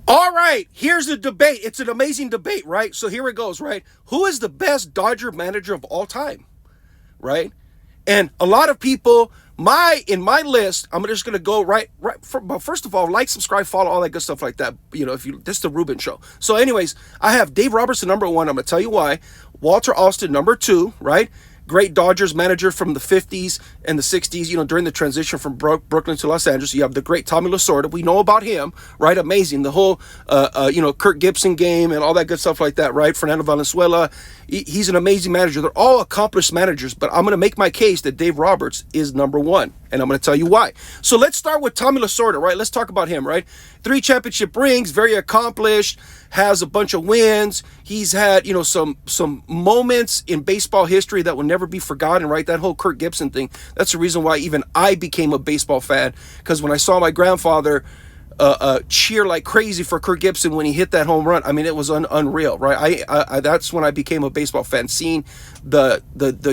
All right, here's the debate. It's an amazing debate, right? So here it goes, right? Who is the best Dodger manager of all time, right? And a lot of people, in my list, I'm just gonna go but first of all, like, subscribe, follow, all that good stuff like that. If you this is the Reuben show. So, anyways, I have Dave Robertson number one. I'm gonna tell you why. Walter Austin number two, right? Great Dodgers manager from the 50s and the 60s, during the transition from Brooklyn to Los Angeles. You have the great Tommy Lasorda. We know about him, right? Amazing. The whole, Kirk Gibson game and all that good stuff like that, right? Fernando Valenzuela. He's an amazing manager. They're all accomplished managers, but I'm going to make my case that Dave Roberts is number one, and I'm going to tell you why. So let's start with Tommy Lasorda, right? Let's talk about him, right? 3 championship rings, very accomplished, has a bunch of wins. He's had, some moments in baseball history that will never be forgotten, right? That whole Kirk Gibson thing. That's the reason why even I became a baseball fan, because when I saw my grandfather cheer like crazy for Kirk Gibson when he hit that home run, I mean, it was unreal, right? I that's when I became a baseball fan. Seeing the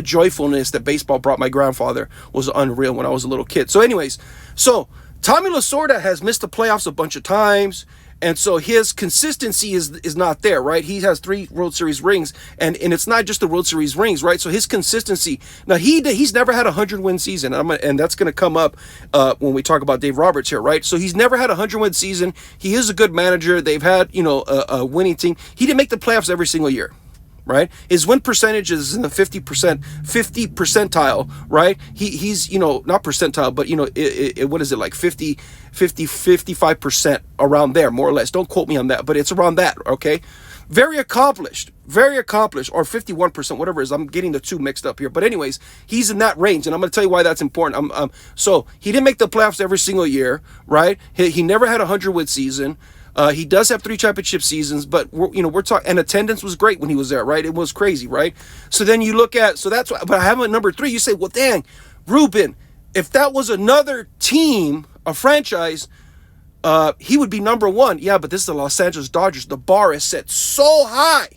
joyfulness that baseball brought my grandfather was unreal when I was a little kid. So anyways, Tommy Lasorda has missed the playoffs a bunch of times, and so his consistency is not there, right? He has 3 World Series rings, and it's not just the World Series rings, right? So his consistency, now he's never had a 100-win season, and that's going to come up when we talk about Dave Roberts here, right? So he's never had a 100-win season. He is a good manager. They've had, a winning team. He didn't make the playoffs every single year, right? His win percentage is in the 50 percentile, right? He's, not percentile, but, what is it, like 55% around there, more or less. Don't quote me on that, but it's around that, okay? Very accomplished, or 51%, whatever it is. I'm getting the two mixed up here. But anyways, he's in that range, and I'm going to tell you why that's important. So he didn't make the playoffs every single year, right? He never had a 100-win season. He does have 3 championship seasons, but we're talking, and attendance was great when he was there, right? It was crazy, right? So then you look at, that's why, but I have him at number 3. You say, well, dang, Reuben, if that was another team, a franchise, he would be number 1. Yeah, but this is the Los Angeles Dodgers. The bar is set so high.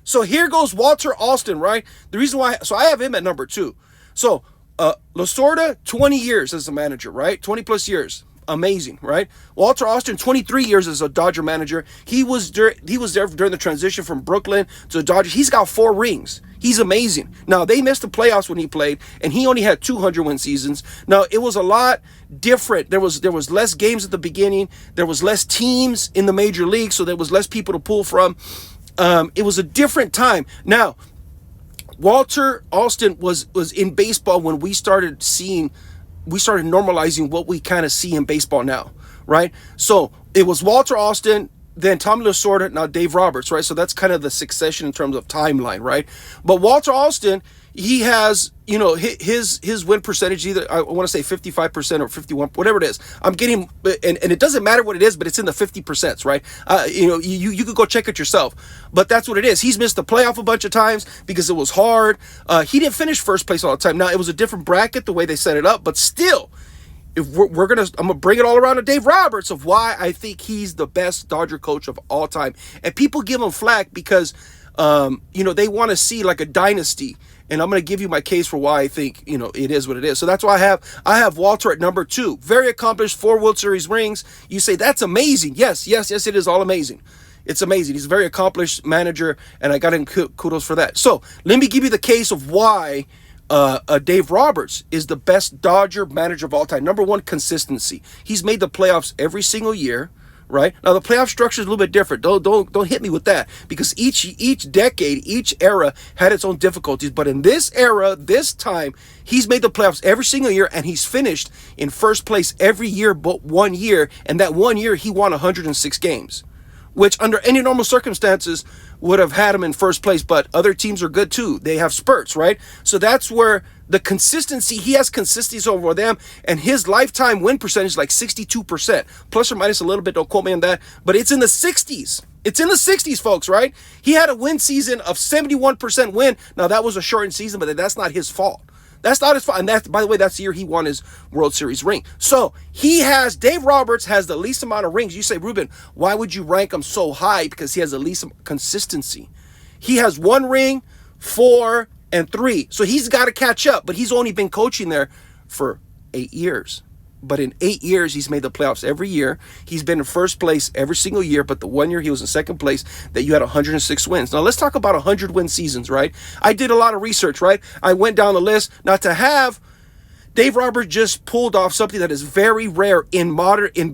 So here goes Walter Austin, right? The reason why, so I have him at number 2. So Lasorda, 20 years as a manager, right? 20 plus years. Amazing, right? Walter Austin, 23 years as a Dodger manager. He was there during the transition from Brooklyn to the Dodgers. He's got 4 rings. He's amazing. Now, they missed the playoffs when he played, and he only had 200-win seasons. Now, it was a lot different. There was less games at the beginning. There was less teams in the major league, so there was less people to pull from. It was a different time. Now, Walter Austin was in baseball when we started normalizing what we kind of see in baseball now, right? So it was Walter Austin, then Tommy Lasorda, now Dave Roberts, right? So that's kind of the succession in terms of timeline, right? But Walter Austin, he has, his win percentage, either I want to say 55% or 51, whatever it is. I'm getting, and it doesn't matter what it is, but it's in the 50%, right? You could go check it yourself, but that's what it is. He's missed the playoff a bunch of times because it was hard. He didn't finish first place all the time. Now, it was a different bracket the way they set it up, but still, if I'm gonna bring it all around to Dave Roberts of why I think he's the best Dodger coach of all time. And people give him flack because, they want to see like a dynasty. And I'm going to give you my case for why I think, it is what it is. So that's why I have Walter at number 2. Very accomplished, 4 World Series rings. You say, that's amazing. Yes, it is all amazing. It's amazing. He's a very accomplished manager, and I got him kudos for that. So let me give you the case of why Dave Roberts is the best Dodger manager of all time. Number 1, consistency. He's made the playoffs every single year. Right now, the playoff structure is a little bit different. Don't hit me with that, because each decade, each era had its own difficulties. But in this era, this time, he's made the playoffs every single year, and he's finished in first place every year but 1 year. And that 1 year, he won 106 games, which under any normal circumstances would have had him in first place. But other teams are good too. They have spurts, right? So that's where the consistency, he has consistency over them, and his lifetime win percentage is like 62%, plus or minus a little bit. Don't quote me on that, but it's in the 60s. It's in the 60s, folks, right? He had a win season of 71% win. Now, that was a shortened season, but that's not his fault. That's not his fault. And by the way, that's the year he won his World Series ring. So Dave Roberts has the least amount of rings. You say, Reuben, why would you rank him so high? Because he has the least consistency. He has 1 ring, 4, and 3. So he's got to catch up, but he's only been coaching there for 8 years. But in 8 years, he's made the playoffs every year. He's been in first place every single year, but the 1 year he was in second place that you had 106 wins. Now, let's talk about 100-win seasons, right? I did a lot of research, right? I went down the list. Now, to have Dave Roberts just pulled off something that is very rare in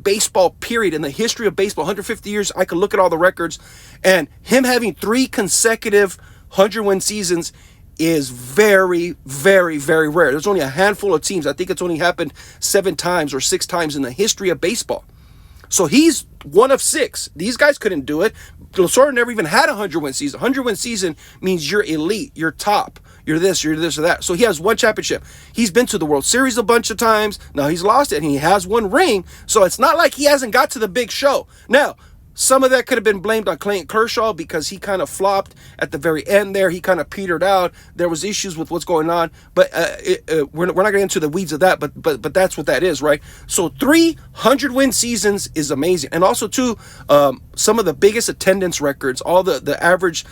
baseball, period, in the history of baseball, 150 years, I could look at all the records, and him having 3 consecutive 100-win seasons is very, very, very rare. There's only a handful of teams. I think it's only happened 7 times or 6 times in the history of baseball. So he's one of 6. These guys couldn't do it. Lasorda never even had a 100-win season. 100-win season means you're elite, you're top, you're this or that. So he has 1 championship. He's been to the World Series a bunch of times. Now he's lost it, and he has 1 ring. So it's not like he hasn't got to the big show. Now, some of that could have been blamed on Clayton Kershaw because he kind of flopped at the very end there. He kind of petered out. There was issues with what's going on, but we're not going to get into the weeds of that. But that's what that is, right? So 300-win seasons is amazing, and also too, some of the biggest attendance records, all the average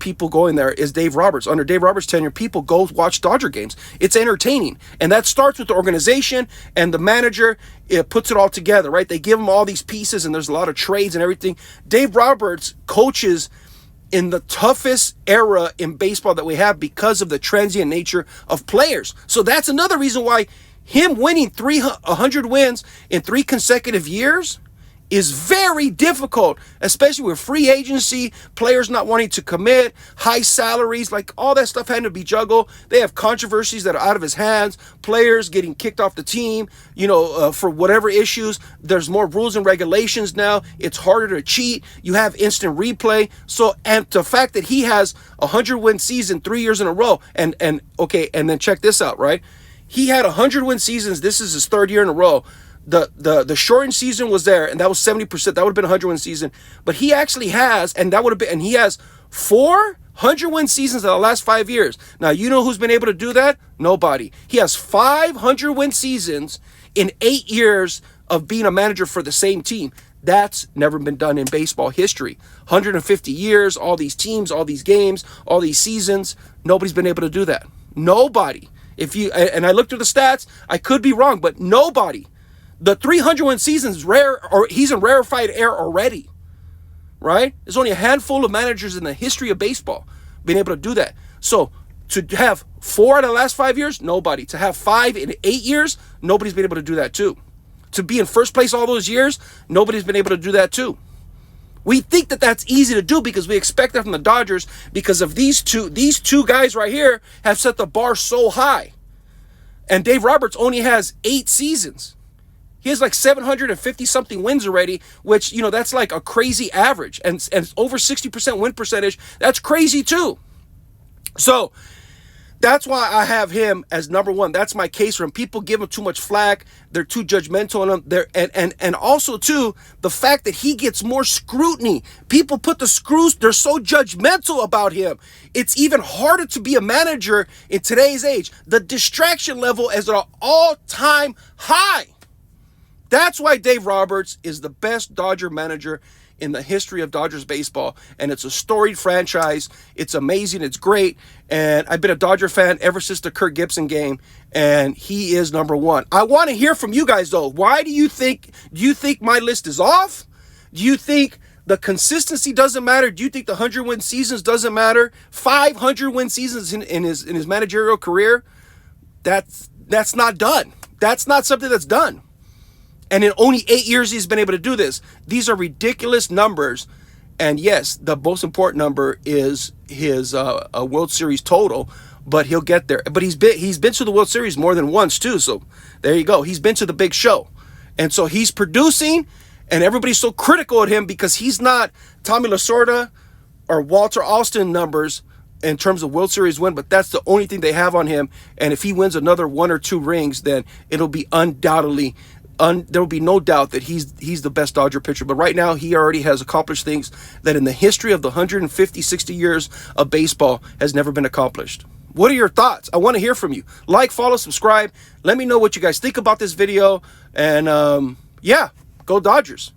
people going there is Dave Roberts. Under Dave Roberts' tenure, people go watch Dodger games. It's entertaining, and that starts with the organization and the manager. It puts it all together, right? They give him all these pieces, and there's a lot of trades and everything. Dave Roberts coaches in the toughest era in baseball that we have because of the transient nature of players. So that's another reason why him winning 300 wins in 3 consecutive years is very difficult, especially with free agency, players not wanting to commit, high salaries, like all that stuff had to be juggled. They have controversies that are out of his hands, players getting kicked off the team, for whatever issues. There's more rules and regulations now. It's harder to cheat. You have instant replay. So, and the fact that he has a 100-win season 3 years in a row, and then check this out, right? He had 100-win seasons. This is his 3rd year in a row. The shortened season was there, and that was 70%. That would have been a 100-win season. But he actually has, and he has 4 100-win seasons in the last 5 years. Now, you know who's been able to do that? Nobody. He has 5 100-win seasons in 8 years of being a manager for the same team. That's never been done in baseball history. 150 years, all these teams, all these games, all these seasons. Nobody's been able to do that. Nobody. And I looked through the stats, I could be wrong, but nobody. The 300-win season is rare, or he's in rarefied air already, right? There's only a handful of managers in the history of baseball being able to do that. So to have 4 out of the last 5 years, nobody. To have 5 in 8 years, nobody's been able to do that too. To be in first place all those years, nobody's been able to do that too. We think that that's easy to do because we expect that from the Dodgers because of these two guys right here have set the bar so high. And Dave Roberts only has 8 seasons. He has like 750-something wins already, which, that's like a crazy average. And over 60% win percentage, that's crazy too. So that's why I have him as number 1. That's my case for him. People give him too much flack. They're too judgmental on him. And also too, the fact that he gets more scrutiny. People put the screws, they're so judgmental about him. It's even harder to be a manager in today's age. The distraction level is at an all-time high. That's why Dave Roberts is the best Dodger manager in the history of Dodgers baseball, and it's a storied franchise. It's amazing. It's great, and I've been a Dodger fan ever since the Kirk Gibson game, and he is number 1. I want to hear from you guys, though. Why do you think my list is off? Do you think the consistency doesn't matter? Do you think the 100-win seasons doesn't matter? 500-win seasons in his managerial career? That's not done. That's not something that's done. And in only 8 years, he's been able to do this. These are ridiculous numbers. And yes, the most important number is his World Series total, but he'll get there. But he's been to the World Series more than once too. So there you go. He's been to the big show. And so he's producing, and everybody's so critical of him because he's not Tommy Lasorda or Walter Alston numbers in terms of World Series win, but that's the only thing they have on him. And if he wins another 1 or 2 rings, then it'll be undoubtedly there will be no doubt that he's the best Dodger pitcher. But right now, he already has accomplished things that in the history of the 150, 60 years of baseball has never been accomplished. What are your thoughts? I want to hear from you. Like, follow, subscribe. Let me know what you guys think about this video. And yeah, go Dodgers.